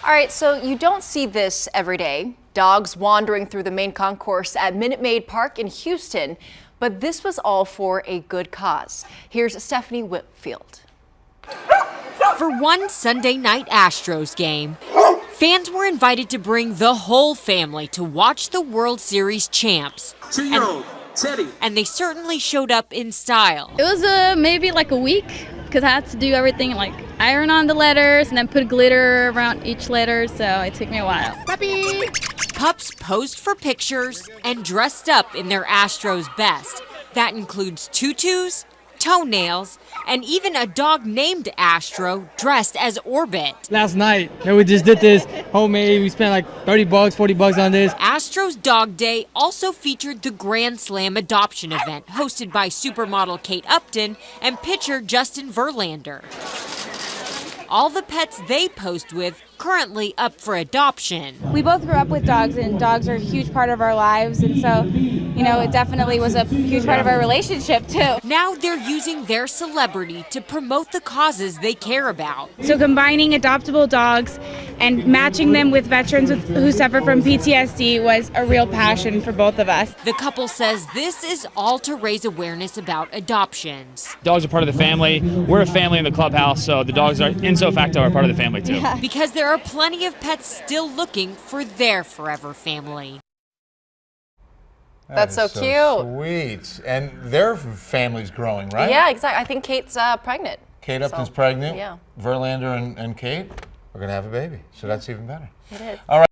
All right, so you don't see this every day. Dogs wandering through the main concourse at Minute Maid Park in Houston. But this was all for a good cause. Here's Stephanie Whitfield. For one Sunday night Astros game, fans were invited to bring the whole family to watch the World Series champs. 2-year-old Teddy. And they certainly showed up in style. It was maybe like a week because I had to do everything like iron on the letters and then put glitter around each letter, so it took me a while. Puppy! Pups posed for pictures and dressed up in their Astros best. That includes tutus, toenails, and even a dog named Astro dressed as Orbit. Last night, we just did this homemade. We spent like $30, $40 on this. Astros Dog Day also featured the Grand Slam adoption event hosted by supermodel Kate Upton and pitcher Justin Verlander. All the pets they posed with currently up for adoption. We both grew up with dogs, and dogs are a huge part of our lives, and so, you know, it definitely was a huge part of our relationship too. Now they're using their celebrity to promote the causes they care about. So combining adoptable dogs and matching them with veterans who suffer from PTSD was a real passion for both of us. The couple says this is all to raise awareness about adoptions. Dogs are part of the family. We're a family in the clubhouse, so the dogs are, ipso facto, are part of the family too. Yeah. Because there are plenty of pets still looking for their forever family. That's so cute. Sweet. And their family's growing, right? Yeah, exactly. I think Kate's pregnant. Kate Upton's pregnant. Yeah. Verlander and Kate are going to have a baby, so that's even better. It is. All right.